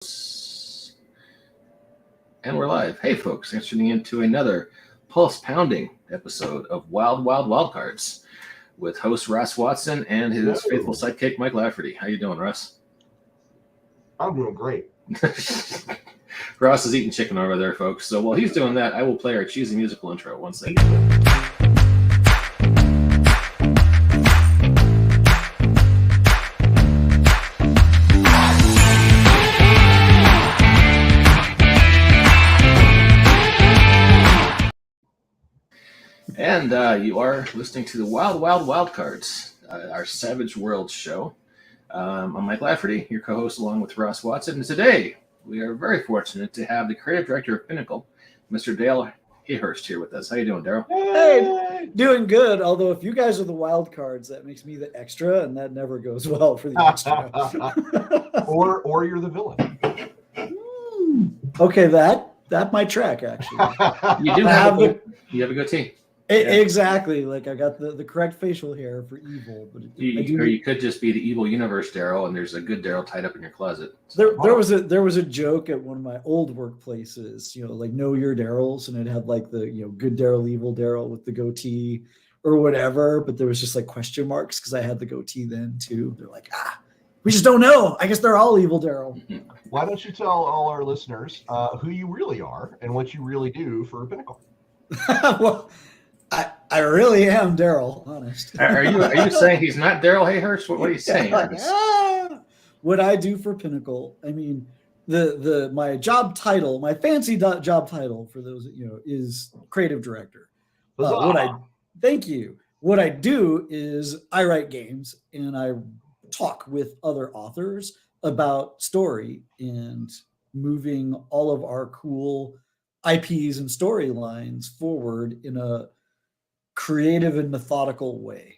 And we're live. Hey, folks, thanks for tuning in to another pulse-pounding episode of Wildcards with host Russ Watson and his faithful sidekick, Mike Lafferty. How you doing, Russ? I'm doing great. Ross is eating chicken over there, folks. So while he's doing that, I will play our cheesy musical intro. One second. And you are listening to the Wildcards, our Savage Worlds show. I'm Mike Lafferty, your co-host, along with Ross Watson. And today, we are very fortunate to have the creative director of Pinnacle, Mr. Darrell Hayhurst, here with us. How you doing, Darrell? Hey, doing good. Although if you guys are the Wildcards, that makes me the extra, and that never goes well for the extra. or you're the villain. Okay, that might track actually. You do have a goatee. Exactly. Like I got the correct facial hair for evil, but you could just be the evil universe Darrell, and there's a good Darrell tied up in your closet. There was a joke at one of my old workplaces, like know your Darrells, and it had like the good Darrell, evil Darrell with the goatee or whatever, but there was just like question marks because I had the goatee then too. They're like, we just don't know. I guess they're all evil Darrell. Why don't you tell all our listeners who you really are and what you really do for Pinnacle? Well, I really am Darrell, honest. Are you saying he's not Darrell Hayhurst? What are you saying? What I do for Pinnacle, I mean, my job title, my fancy job title for those is creative director. Thank you. What I do is I write games and I talk with other authors about story and moving all of our cool IPs and storylines forward in a creative and methodical way,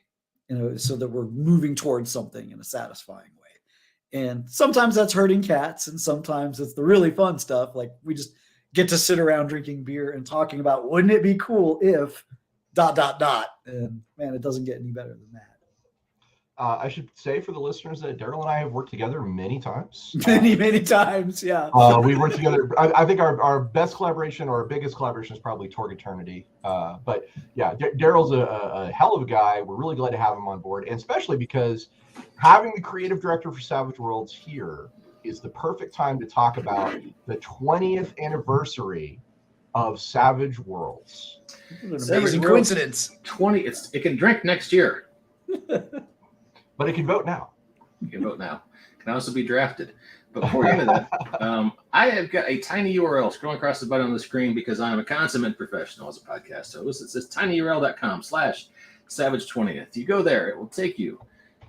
so that we're moving towards something in a satisfying way. And sometimes that's herding cats, and sometimes it's the really fun stuff. Like we just get to sit around drinking beer and talking about, wouldn't it be cool if ... And man, it doesn't get any better than that. I should say for the listeners that Darrell and I have worked together many times. Many times, yeah. We worked together. I think our best collaboration or our biggest collaboration is probably Torg Eternity. But yeah, Darrell's a hell of a guy. We're really glad to have him on board, and especially because having the creative director for Savage Worlds here is the perfect time to talk about the 20th anniversary of Savage Worlds. Amazing coincidence. 20. It can drink next year. But it can vote now. You can vote now. It can also be drafted. But before we get into that, I have got a tiny URL scrolling across the bottom of the screen because I'm a consummate professional as a podcast host. It says tinyurl.com/Savage20th. You go there, it will take you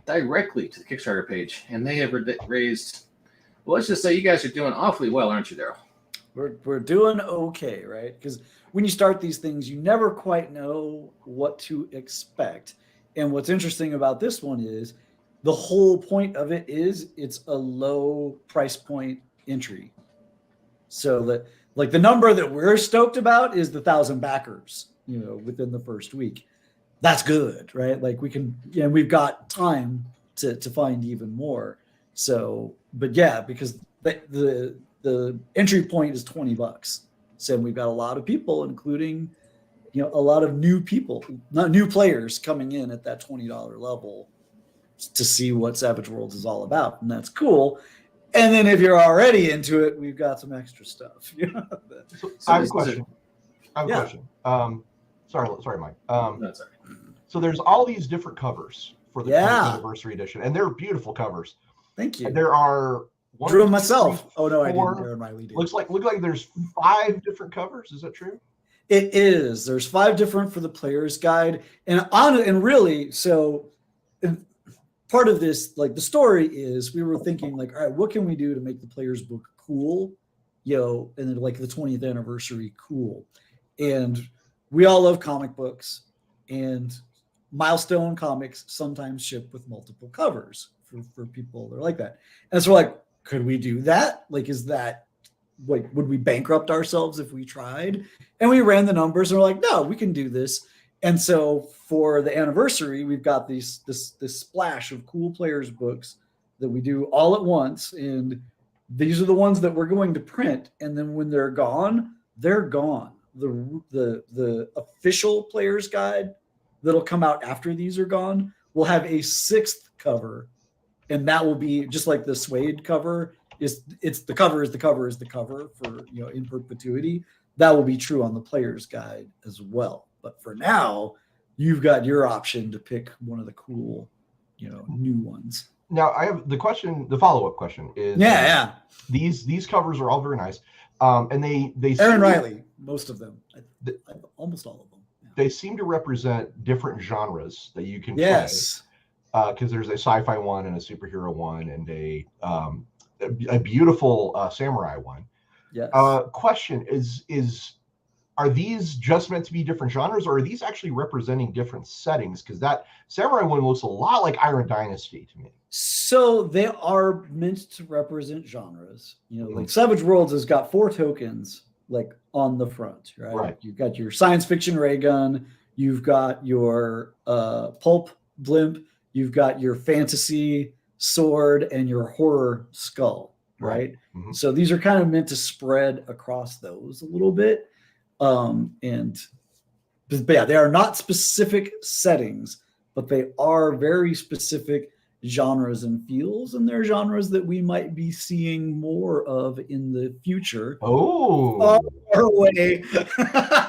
directly to the Kickstarter page, and they have raised. Well, let's just say you guys are doing awfully well, aren't you, Darrell? We're doing okay, right? Because when you start these things, you never quite know what to expect. And what's interesting about this one is the whole point of it is it's a low price point entry. So that like the number that we're stoked about is the 1,000 backers, within the first week. That's good, right? Like we can, we've got time to find even more. So, but yeah, because the entry point is $20. So we've got a lot of people, including a lot of new people, not new players coming in at that $20 level to see what Savage Worlds is all about. And that's cool. And then if you're already into it, we've got some extra stuff. I have a question. Sorry, Mike. That's all right. So there's all these different covers for the 20th anniversary edition, and they're beautiful covers. Thank you. And there are drew them myself. I didn't. Aaron Riley did. Look like there's 5 different covers. Is that true? It is. There's 5 different for the player's guide, and really, so part of this, like the story is, we were thinking like, all right, what can we do to make the player's book cool, and then like the 20th anniversary cool, and we all love comic books, and Milestone Comics sometimes ship with multiple covers for people that are like that, and so we're like, could we do that? Like, is that like, would we bankrupt ourselves if we tried? And we ran the numbers and we're like, no, we can do this. And so for the anniversary, we've got this splash of cool players books that we do all at once. And these are the ones that we're going to print, and then when they're gone, they're gone. The official player's guide that'll come out after these are gone will have a 6th cover, and that will be just like the suede cover it's the cover is the cover is the cover for, you know, in perpetuity. That will be true on the player's guide as well. But for now, you've got your option to pick one of the cool, you know, new ones. Now I have the follow-up question is these covers are all very nice. And they Aaron Riley, most of them, almost all of them. Yeah. They seem to represent different genres that you can play. Yes. Because there's a sci-fi one and a superhero one and a beautiful samurai one. Yes. Question is are these just meant to be different genres, or are these actually representing different settings? Because that samurai one looks a lot like Iron Dynasty to me. So they are meant to represent genres. You know, like Savage Worlds has got 4 tokens like on the front, right? Right. You've got your science fiction ray gun, you've got your pulp blimp, you've got your fantasy sword, and your horror skull, right? Mm-hmm. So these are kind of meant to spread across those a little bit. But yeah, they are not specific settings, but they are very specific genres and feels, and they're genres that we might be seeing more of in the future. Oh, far away.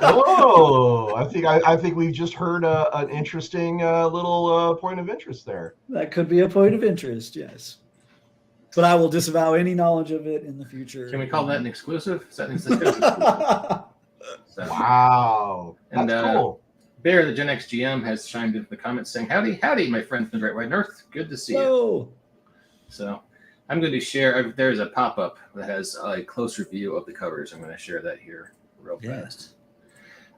Oh, I think we've just heard an interesting little point of interest there. That could be a point of interest, yes. But I will disavow any knowledge of it in the future. Can we call that an exclusive? Exclusive? So, wow, that's cool. Bear, the Gen X GM, has chimed into the comments saying, "Howdy, howdy, my friend from the Great White North. Good to see you." So, I'm going to share. There's a pop-up that has a closer view of the covers. I'm going to share that here real fast.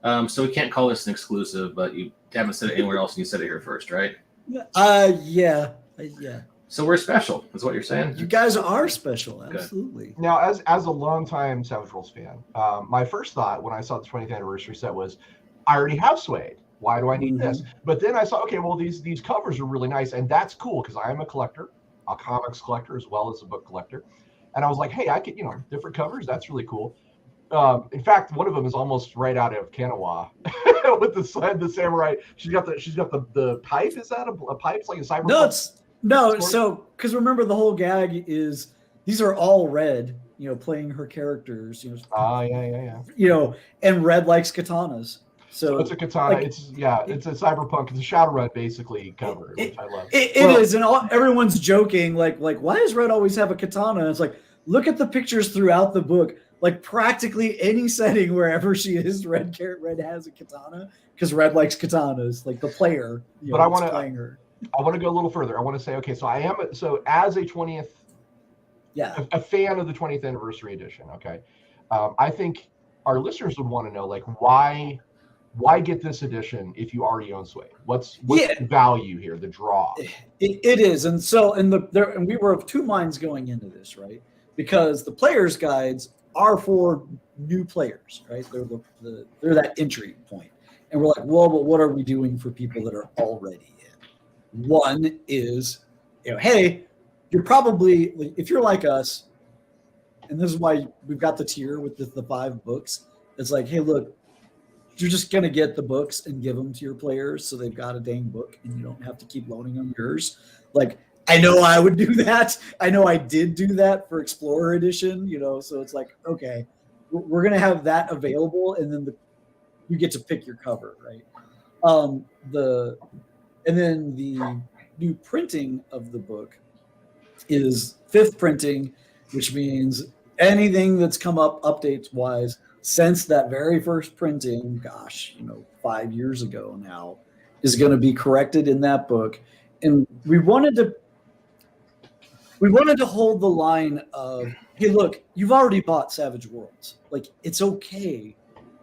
So we can't call this an exclusive, but you haven't said it anywhere else, and you said it here first, right? Yeah. So we're special, is what you're saying? You guys are special, absolutely. Good. Now, as a longtime Savage Worlds fan, my first thought when I saw the 20th anniversary set was, I already have Suede. Why do I need this? But then I saw, okay, well, these covers are really nice, and that's cool because I am a collector, a comics collector as well as a book collector. And I was like, hey, I could, different covers. That's really cool. In fact, one of them is almost right out of Kanawa with the samurai. She's got the pipe. Is that a pipe? It's like a cyberpunk. No. So because remember the whole gag is these are all Red, playing her characters. Yeah. And Red likes katanas. So it's a katana. It's a cyberpunk. It's a Shadowrun basically cover, which I love. It is, and everyone's joking like why does Red always have a katana? And it's like, look at the pictures throughout the book. Like practically any setting wherever she is, Red has a katana because Red likes katanas. Like the player, but I want playing her. I want to go a little further. I want to say, okay, so as a 20th, a fan of the 20th anniversary edition. Okay, I think our listeners would want to know, like, why get this edition if you already own Suede? What's the value here, the draw? It is, and so and we were of two minds going into this, right? Because the players' guides are for new players, right? They're that entry point, and we're like, well, but what are we doing for people that are already in? One is, hey, you're probably, if you're like us, and this is why we've got the tier with the 5 books. It's like, hey, look, you're just going to get the books and give them to your players so they've got a dang book and you don't have to keep loaning them yours. Like, I know I would do that. I know I did do that for Explorer Edition, so it's like, okay, we're going to have that available, and then you get to pick your cover, right? And then the new printing of the book is 5th printing, which means anything that's come up updates-wise since that very first printing, 5 years ago now, is going to be corrected in that book. And we wanted to hold the line of, hey, look, you've already bought Savage Worlds. Like, it's okay.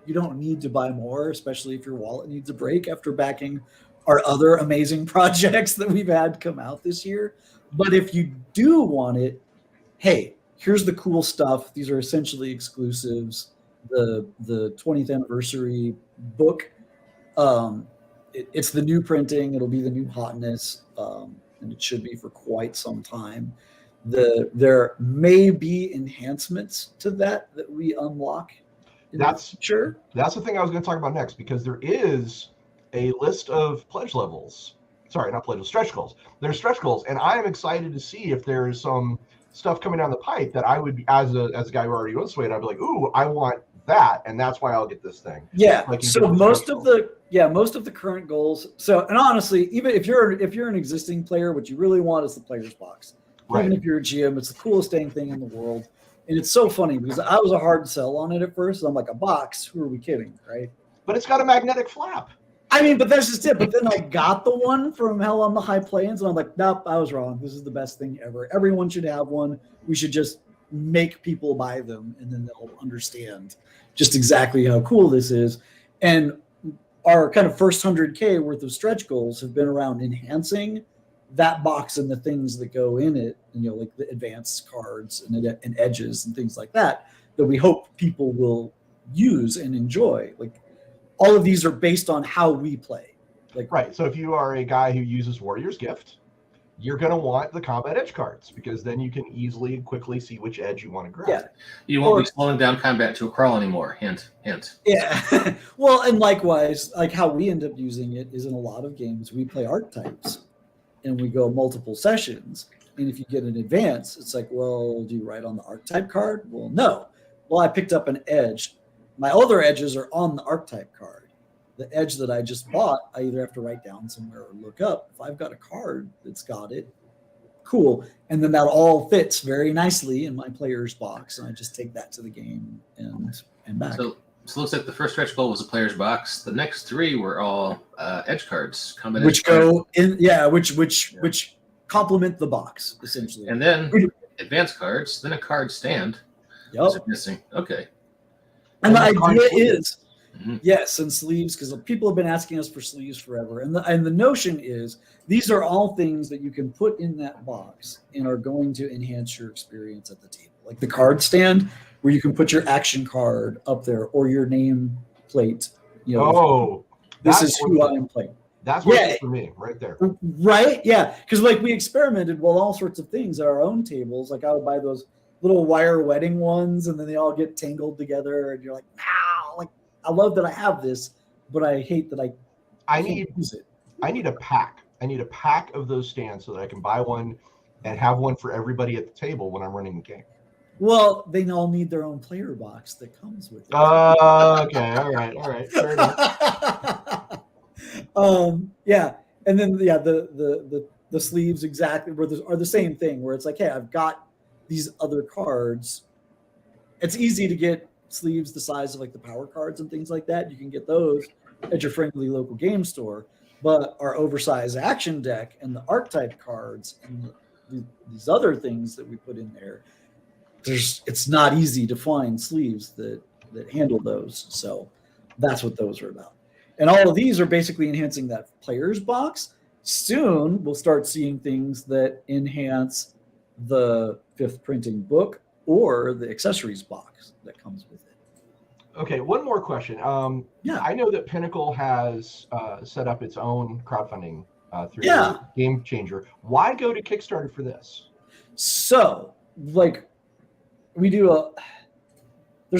You don't need to buy more, especially if your wallet needs a break after backing our other amazing projects that we've had come out this year. But if you do want it, hey, here's the cool stuff. These are essentially exclusives. The 20th anniversary book, it's the new printing. It'll be the new hotness, and it should be for quite some time. There may be enhancements to that we unlock. That's sure. That's the thing I was going to talk about next, because there is a list of pledge levels. Sorry, not pledge, stretch goals. There's stretch goals, and I am excited to see if there's some stuff coming down the pipe that I would, as a guy who already owns Suede, I'd be like, ooh, I want that, and that's why I'll get this thing. Yeah. Like, so most of the current goals. So, and honestly, even if you're an existing player, what you really want is the player's box. Right. Even if you're a GM, it's the coolest dang thing in the world. And it's so funny because I was a hard sell on it at first. I'm like, a box? Who are we kidding, right? But it's got a magnetic flap. I mean, but that's just it. But then I got the one from Hell on the High Plains, and I'm like, nope, I was wrong. This is the best thing ever. Everyone should have one. We should just make people buy them, and then they'll understand just exactly how cool this is. And our kind of first 100K worth of stretch goals have been around enhancing that box and the things that go in it, and, like the advanced cards and edges and things like that we hope people will use and enjoy. Like, all of these are based on how we play. Like, right. So if you are a guy who uses Warrior's Gift, you're going to want the combat edge cards, because then you can easily and quickly see which edge you want to grab. Yeah. You won't be slowing down combat to a crawl anymore. Hint. Yeah. Well, and likewise, like how we end up using it is in a lot of games, we play archetypes and we go multiple sessions. And if you get an advance, it's like, well, do you write on the archetype card? Well, no. Well, I picked up an edge. My other edges are on the archetype card. The edge that I just bought, I either have to write down somewhere or look up. If I've got a card that's got it, cool. And then that all fits very nicely in my player's box. And I just take that to the game and back. So it looks like the first stretch goal was a player's box. The next three were all edge cards, combat which edge go cards. in, yeah, which complement the box essentially. And then advanced cards, then a card stand. Yep. Is it missing? Okay. And the idea is, mm-hmm. yes, and sleeves, because people have been asking us for sleeves forever. And the notion is these are all things that you can put in that box and are going to enhance your experience at the table. Like the card stand, where you can put your action card up there or your name plate. This is who I am playing. That's what it is for me, right there. Right? Yeah. Because like we experimented with all sorts of things at our own tables. Like I would buy those little wire wedding ones, and then they all get tangled together, and you're like, wow, like I love that I have this, but I hate that I can't use it. I need a pack. I need a pack of those stands so that I can buy one and have one for everybody at the table when I'm running the game. Well, they all need their own player box that comes with it. Okay, all right, fair enough. Yeah, and then the sleeves exactly are the same thing, where it's like, hey, I've got these other cards. It's easy to get sleeves the size of like the power cards and things like that. You can get those at your friendly local game store, but our oversized action deck and the archetype cards and these other things that we put in there, it's not easy to find sleeves that handle those. So that's what those are about. And all of these are basically enhancing that player's box. Soon we'll start seeing things that enhance the 5th printing book or the accessories box that comes with it. Okay, one more question. I know that Pinnacle has set up its own crowdfunding through Game Changer. Why go to Kickstarter for this? So, like, there's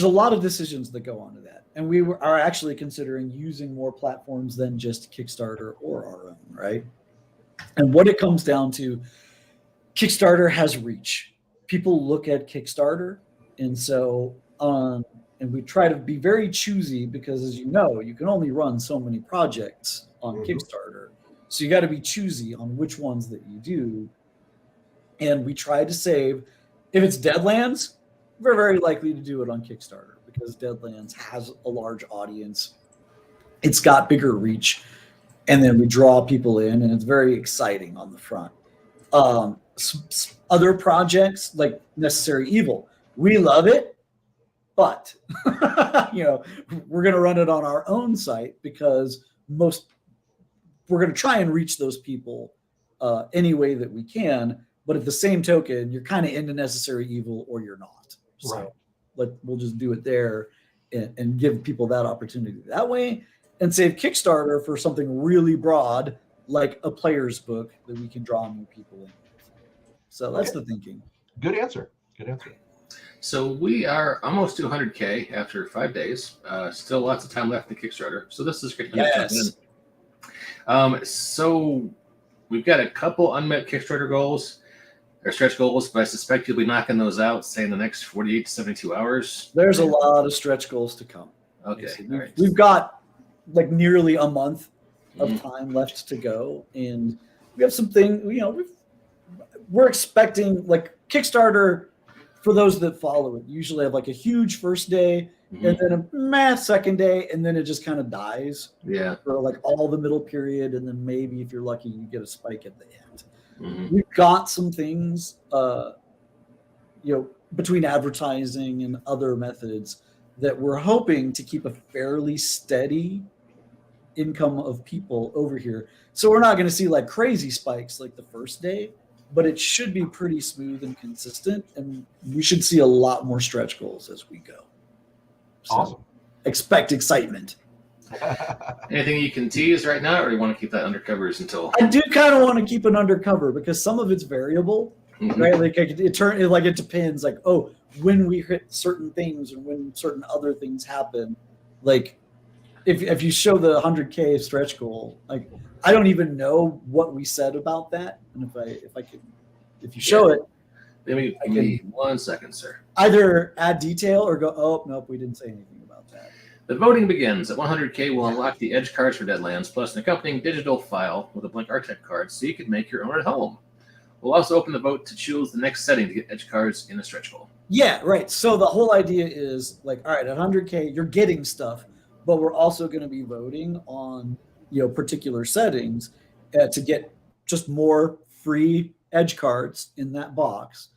a lot of decisions that go on to that. And we are actually considering using more platforms than just Kickstarter or our own, right? And what it comes down to, Kickstarter has reach. People look at Kickstarter, and so and we try to be very choosy because, as you know, you can only run so many projects on Kickstarter. So you got to be choosy on which ones that you do. And we try to save. If it's Deadlands, we're very likely to do it on Kickstarter because Deadlands has a large audience. It's got bigger reach. And then we draw people in, and it's very exciting on the front. Other projects like Necessary Evil, we love it, but we're going to run it on our own site because we're going to try and reach those people any way that we can. But at the same token, you're kind of into Necessary Evil or you're not. So we'll just do it there and give people that opportunity that way, and save Kickstarter for something really broad like a player's book that we can draw new people in. So that's the thinking. Good answer. Good answer. So we are almost to 100K after 5 days. Still lots of time left in the Kickstarter. So this is great. Yes. So we've got a couple unmet Kickstarter goals or stretch goals, but I suspect you'll be knocking those out, say, in the next 48 to 72 hours. There's a lot of stretch goals to come. Okay. We've, All right. we've got like nearly a month of time left to go, and we have something. We're expecting like Kickstarter. For those that follow it, usually have like a huge first day and then a second day, and then it just kind of dies. Yeah. For like all the middle period, and then maybe if you're lucky, you get a spike at the end. Mm-hmm. We've got some things, between advertising and other methods that we're hoping to keep a fairly steady income of people over here. So we're not going to see like crazy spikes like the first day, but it should be pretty smooth and consistent, and we should see a lot more stretch goals as we go. So Awesome. Expect excitement. Anything you can tease right now, or you want to keep that under covers until? I do kind of want to keep it undercover because some of it's variable, right? Like it depends. Like, when we hit certain things and when certain other things happen. Like, if you show the 100K stretch goal, like I don't even know what we said about that, and if you show it, Give me 1 second, sir. either add detail or go, oh nope, we didn't say anything about that. The voting begins at 100K. We'll unlock the edge cards for Deadlands, plus an accompanying digital file with a blank archetype card, so you can make your own at home. We'll also open the vote to choose the next setting to get edge cards in a stretch goal. Yeah, right. So the whole idea is like, all right, at 100K, you're getting stuff, but we're also going to be voting on particular settings to get just more free edge cards in that box,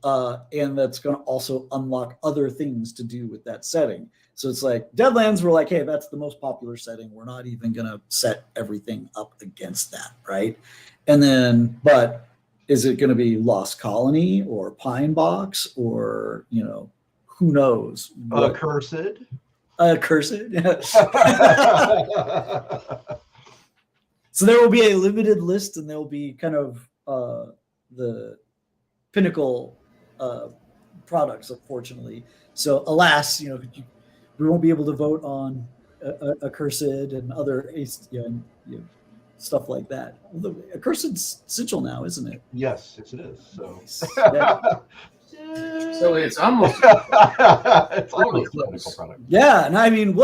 and that's going to also unlock other things to do with that setting. So it's like Deadlands, we're like, hey, that's the most popular setting. We're not even going to set everything up against that, right? And then, but is it going to be Lost Colony or Pine Box or, who knows? Accursed. Accursed. So there will be a limited list, and there will be kind of the pinnacle products, unfortunately. So alas, we won't be able to vote on Accursed and other stuff like that. Although Accursed's sigil now, isn't it? Yes, it is. So, Yeah. So it's almost it's almost a medical product. Yeah, and I mean,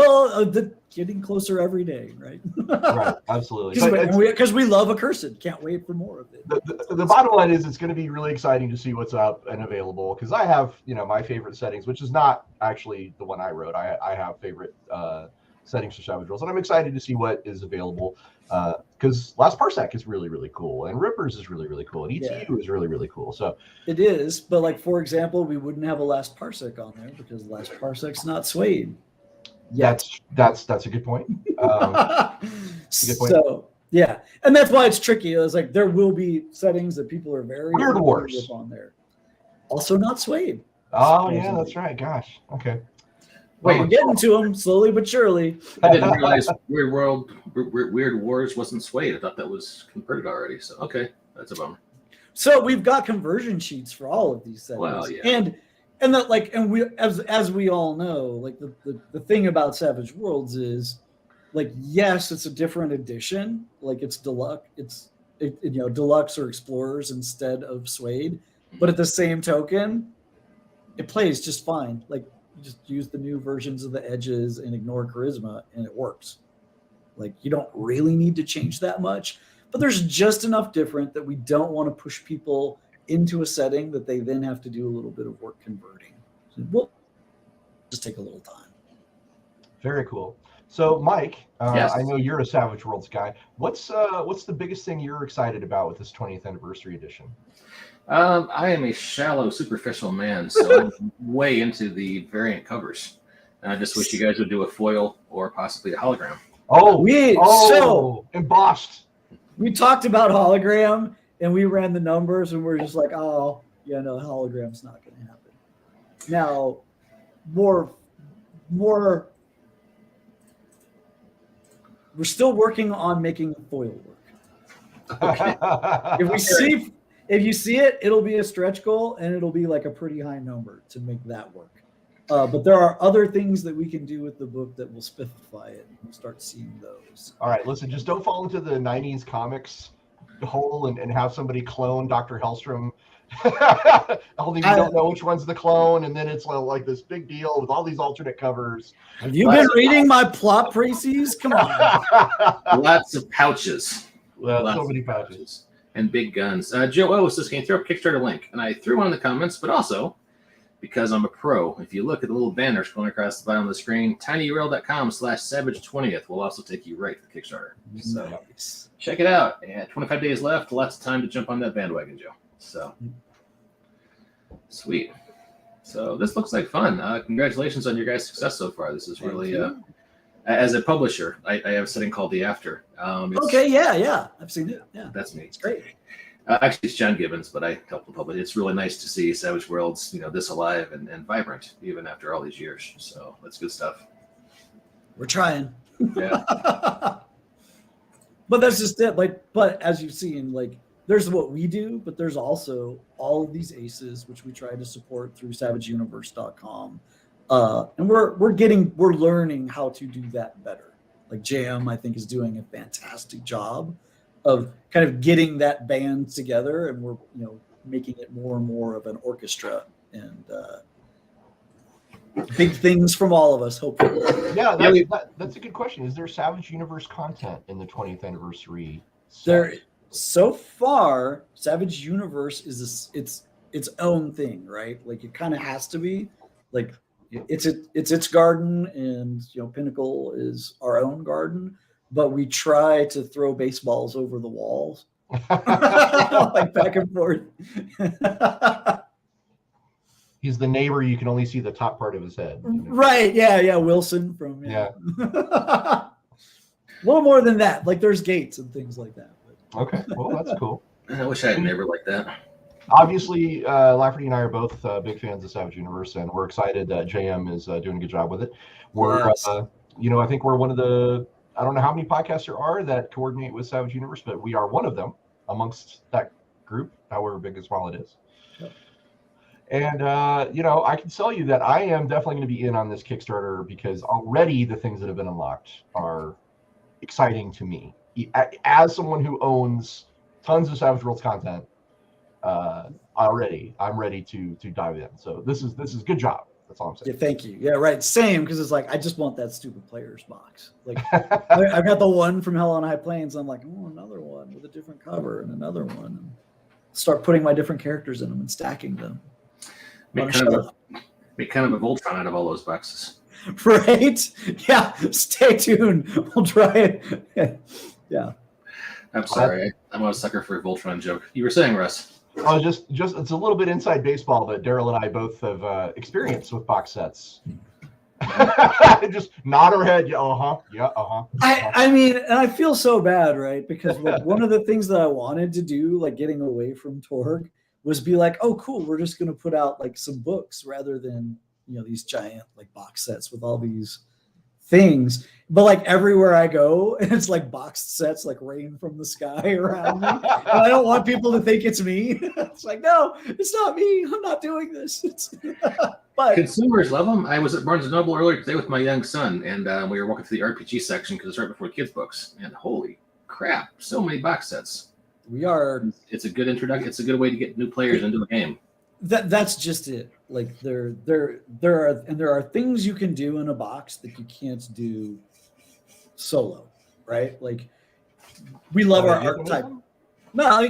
getting closer every day, right? Right, absolutely. Because we love Accursed. Can't wait for more of it. The bottom line is it's going to be really exciting to see what's up and available, because I have, my favorite settings, which is not actually the one I wrote. I have favorite settings for Savage Worlds, and I'm excited to see what is available, because Last Parsec is really, really cool, and Rippers is really, really cool, and ETU is really, really cool. So it is, but like, for example, we wouldn't have a Last Parsec on there because Last Parsec's not swayed. That's a good point. A good point. So yeah, and that's why it's tricky. It's like there will be settings that people are very Weird Wars on there, also not swayed. Oh yeah, that's right. Gosh, okay. Wait, we're getting to them slowly but surely. I didn't realize Weird Wars wasn't swayed. I thought that was converted already. So okay, that's a bummer. So we've got conversion sheets for all of these settings. Well, yeah. And that, like, and we, as we all know, like the thing about Savage Worlds is, like, yes, it's a different edition. Like, it's deluxe. Deluxe or Explorers instead of Suede. But at the same token, it plays just fine. Like, you just use the new versions of the edges and ignore charisma, and it works. Like, you don't really need to change that much, but there's just enough different that we don't want to push people into a setting that they then have to do a little bit of work converting. So we'll just take a little time. Very cool. So, Mike, Yes. I know you're a Savage Worlds guy. What's the biggest thing you're excited about with this 20th anniversary edition? I am a shallow, superficial man, so I'm way into the variant covers. And I just wish you guys would do a foil or possibly a hologram. So embossed. We talked about hologram, and we ran the numbers, and we're just like, oh, yeah, no, hologram's not going to happen. Now, more. We're still working on making foil work. Okay. if you see it, it'll be a stretch goal, and it'll be like a pretty high number to make that work. But there are other things that we can do with the book that will spiffify it, and we'll start seeing those. All right, listen, just don't fall into the 90s comics hole and have somebody clone Dr. Hellstrom. Only you don't know which one's the clone, and then it's like this big deal with all these alternate covers. Have you been reading my plot précis? Come on. Lots of pouches. So many pouches. And big guns. Joe O says, can you throw up a Kickstarter link? And I threw one in the comments, but also, because I'm a pro, if you look at the little banner scrolling across the bottom of the screen, tinyurl.com/savage20th will also take you right to the Kickstarter. So Nice. check it out. Yeah, 25 days left. Lots of time to jump on that bandwagon, Joe. So sweet. So this looks like fun. Congratulations on your guys' success so far. This is really, as a publisher, I have a setting called The After. Okay, yeah. I've seen it. Yeah. That's me. It's great. Actually, it's John Gibbons, but I helped the public. It's really nice to see Savage Worlds, this alive and vibrant, even after all these years. So that's good stuff. We're trying. Yeah. But that's just it. But as you've seen, there's what we do, but there's also all of these aces, which we try to support through savageuniverse.com. And we're learning how to do that better. Like JM, I think, is doing a fantastic job of kind of getting that band together, and we're making it more and more of an orchestra, and big things from all of us, hopefully. Yeah, that's a good question. Is there Savage Universe content in the 20th anniversary set? There, so far, Savage Universe is its own thing, right? Like it kind of has to be. Like it's its garden, and Pinnacle is our own garden. But we try to throw baseballs over the walls, like back and forth. He's the neighbor. You can only see the top part of his head. Right. Yeah. Wilson from. Yeah. A little more than that. Like there's gates and things like that. Okay. Well, that's cool. I wish I had a neighbor like that. Obviously, Lafferty and I are both big fans of Savage Universe, and we're excited that JM is doing a good job with it. We're, Yes. I think we're one of the, I don't know how many podcasts there are that coordinate with Savage Universe, but we are one of them amongst that group, however big and small it is. Yep. And, I can tell you that I am definitely going to be in on this Kickstarter because already the things that have been unlocked are exciting to me. As someone who owns tons of Savage Worlds content, already, I'm ready to dive in. So this is good job. That's all I'm saying. Yeah, thank you. Yeah, right. Same, because it's like I just want that stupid player's box. Like I've got the one from Hell on High Plains. I'm like, oh, another one with a different cover and another one. And start putting my different characters in them and stacking them. Make kind of a Voltron out of all those boxes. Right? Yeah. Stay tuned. We'll try it. Yeah. I'm sorry. I'm a sucker for a Voltron joke. You were saying, Russ. Oh, just it's a little bit inside baseball that Darrell and I both have experienced with box sets. Just nod our head. Yeah, I mean, and I feel so bad, right? Because one of the things that I wanted to do, like getting away from Torg, was be like, oh, cool, we're just going to put out like some books rather than these giant like box sets with all these things. But like everywhere I go, it's like boxed sets like rain from the sky around me. And I don't want people to think it's me. It's like, no, it's not me. I'm not doing this. But consumers love them. I was at Barnes & Noble earlier today with my young son, and we were walking through the RPG section because it's right before kids' books. And holy crap, so many box sets. It's a good introduction. It's a good way to get new players into the game. That's just it. Like there are things you can do in a box that you can't do solo, right? Like we love our archetype. No,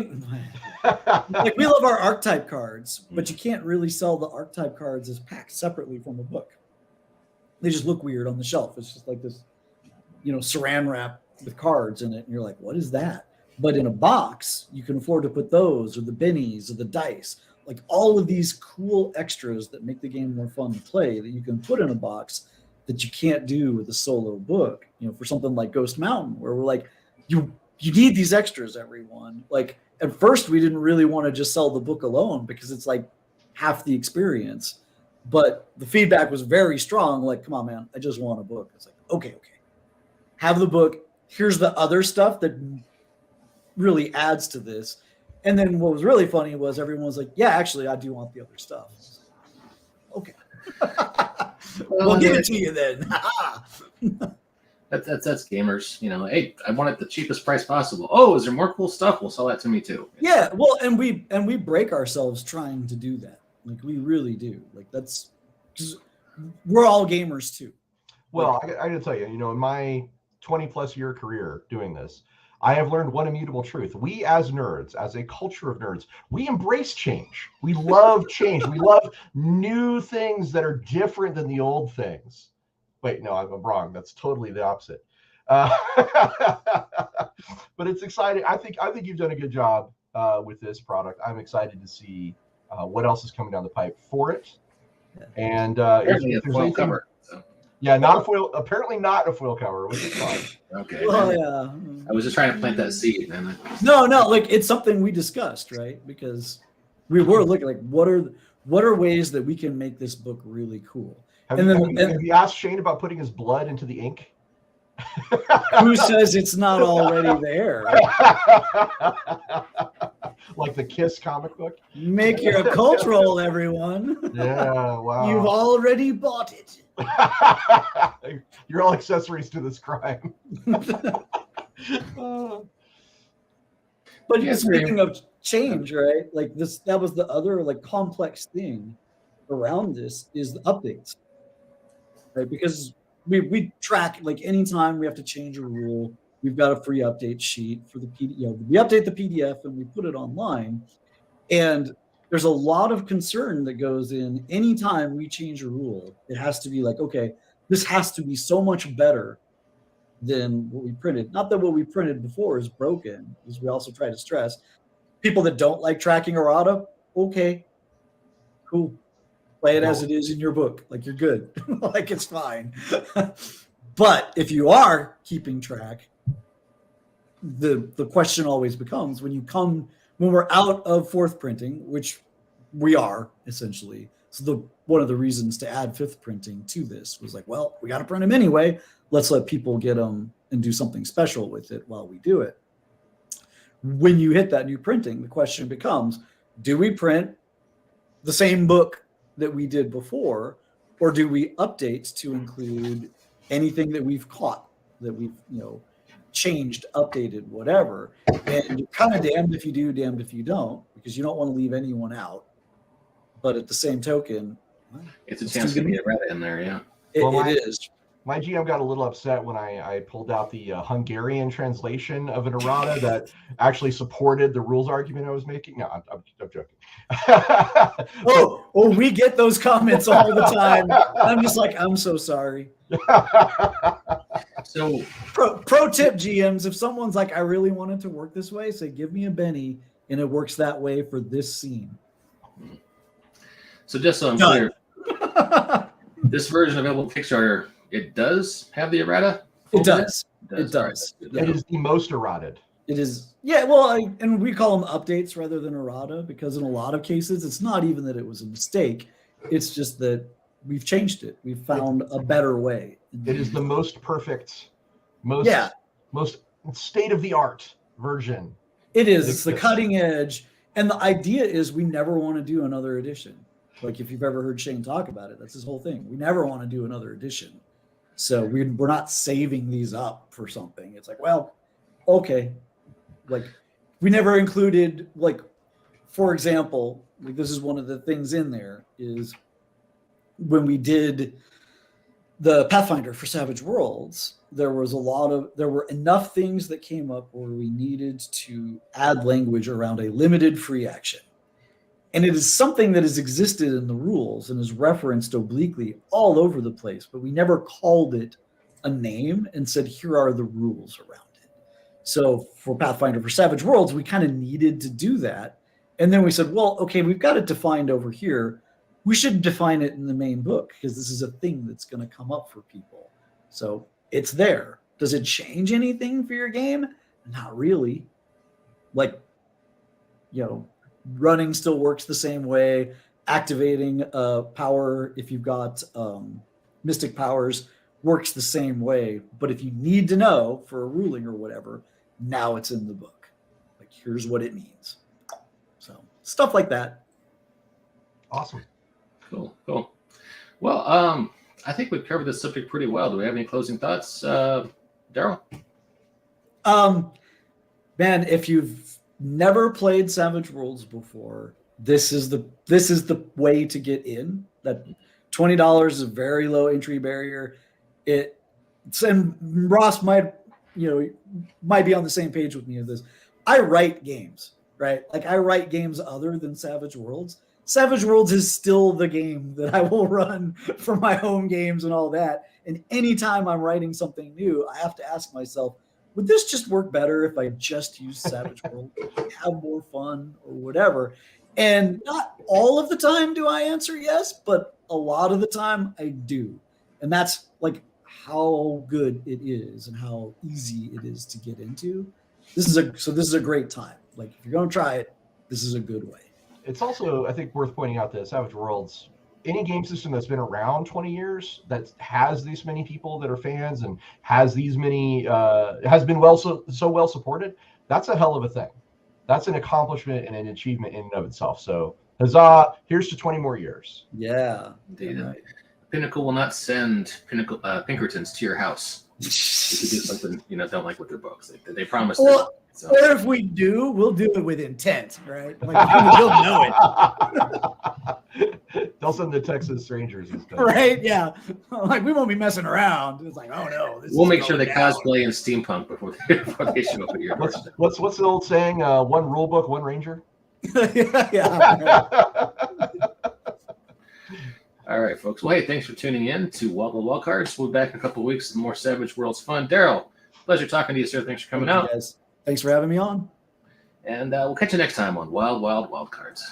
like we love our archetype cards, but you can't really sell the archetype cards as packed separately from a book. They just look weird on the shelf. It's just like this, saran wrap with cards in it, and you're like, what is that? But in a box, you can afford to put those or the bennies or the dice. Like all of these cool extras that make the game more fun to play that you can put in a box that you can't do with a solo book, for something like Ghost Mountain, where we're like, you need these extras, everyone. Like at first we didn't really want to just sell the book alone because it's like half the experience, but the feedback was very strong. Like, come on, man, I just want a book. It's like, okay. Have the book. Here's the other stuff that really adds to this. And then what was really funny was everyone was like, yeah, actually, I do want the other stuff. Okay. We'll give it to you then. That's gamers. Hey, I want it the cheapest price possible. Oh, is there more cool stuff? Well, sell that to me too. Yeah, well, and we break ourselves trying to do that. Like we really do. Like that's because we're all gamers too. Well, I got to tell you, in my 20+ year career doing this, I have learned one immutable truth. We as nerds, as a culture of nerds, we embrace change. We love change. We love new things that are different than the old things. Wait, no, I'm wrong. That's totally the opposite. But it's exciting. I think you've done a good job with this product. I'm excited to see what else is coming down the pipe for it. And if there's anything, cover. So. Yeah, not a foil. Apparently, not a foil cover, which is fine. Okay. Well, yeah. I was just trying to plant that seed, man. No, like it's something we discussed, right? Because we were looking like what are ways that we can make this book really cool. Have you asked Shane about putting his blood into the ink? Who says it's not already there? Like the Kiss comic book? Make your occult roll, everyone. Yeah, wow. You've already bought it. You're all accessories to this crime. But speaking of change, right? Like that was the other like complex thing around this is the updates. Right? Because we track like anytime we have to change a rule, we've got a free update sheet for the PDF. We update the PDF and we put it online. And there's a lot of concern that goes in anytime we change a rule. It has to be like, okay, this has to be so much better than what we printed. Not that what we printed before is broken, as we also try to stress. People that don't like tracking errata, okay, cool. Play it as it is in your book. Like you're good. Like it's fine. But if you are keeping track, the question always becomes when we're out of fourth printing, which we are essentially. So one of the reasons to add fifth printing to this was like, well, we got to print them anyway. Let's let people get them and do something special with it while we do it. When you hit that new printing, the question becomes, do we print the same book that we did before, or do we update to include anything that we've caught, that we've changed, updated, whatever? And you're kind of damned if you do, damned if you don't, because you don't want to leave anyone out. But at the same token, it's a chance to get errata in there. Yeah, it is. My GM got a little upset when I pulled out the Hungarian translation of an errata that actually supported the rules argument I was making. No, I'm joking. We get those comments all the time. I'm just like, I'm so sorry. So pro tip, GMs, if someone's like, I really wanted to work this way, say, give me a Benny, and it works that way for this scene. So just so I'm clear, this version available on Kickstarter, it does have the errata? It does. It is the most errated. It is. Yeah, well, and we call them updates rather than errata because in a lot of cases, it's not even that it was a mistake. It's just that we've changed it. We've found a better way. It is the most perfect, most state-of-the-art version. It is. It's the cutting edge. And the idea is we never want to do another edition. Like if you've ever heard Shane talk about it, that's his whole thing. We never want to do another edition. So we're not saving these up for something. It's like, well, okay. Like we never included, like, for example, like this is one of the things in there is when we did the Pathfinder for Savage Worlds, there were enough things that came up where we needed to add language around a limited free action. And it is something that has existed in the rules and is referenced obliquely all over the place, but we never called it a name and said, here are the rules around it. So for Pathfinder for Savage Worlds, we kind of needed to do that. And then we said, well, okay, we've got it defined over here. We should define it in the main book because this is a thing that's going to come up for people. So it's there. Does it change anything for your game? Not really. Like, running still works the same way. Activating power, if you've got mystic powers, works the same way. But if you need to know for a ruling or whatever, now it's in the book. Like, here's what it means. stuff like that. Awesome. Cool. Well, I think we've covered this subject pretty well. Do we have any closing thoughts, Darrell? Man, if you've never played Savage Worlds before, this is the way to get in. That $20 is a very low entry barrier. And Ross might be on the same page with me of this. I write games, right? Like I write games other than Savage Worlds. Savage Worlds is still the game that I will run for my home games and all that. And anytime I'm writing something new, I have to ask myself, would this just work better if I just use Savage World, have more fun or whatever? And not all of the time do I answer yes, but a lot of the time I do. And that's like how good it is and how easy it is to get into. This is a great time. Like if you're going to try it, this is a good way. It's also, I think, worth pointing out that Savage Worlds, any game system that's been around 20 years that has these many people that are fans and has these many has been so well supported, that's a hell of a thing. That's an accomplishment and an achievement in and of itself. So huzzah, here's to 20 more years. Yeah. Indeed. Right. Pinnacle will not send Pinkertons to your house if you do something don't like with their books. They promise. Well, so. Or if we do, we'll do it with intent, right? Like you'll know it. They'll send the Texas Rangers and stuff. Right? Yeah. Like we won't be messing around. It's like, oh no. We'll make sure they cosplay in steampunk before they show up at your doorstep. What's the old saying? One rule book, one ranger. Yeah. All right, folks. Well, hey, thanks for tuning in to Wildcards. We'll be back in a couple of weeks with more Savage Worlds fun. Darrell, pleasure talking to you, sir. Thanks for coming out. Guys. Thanks for having me on. And we'll catch you next time on Wildcards.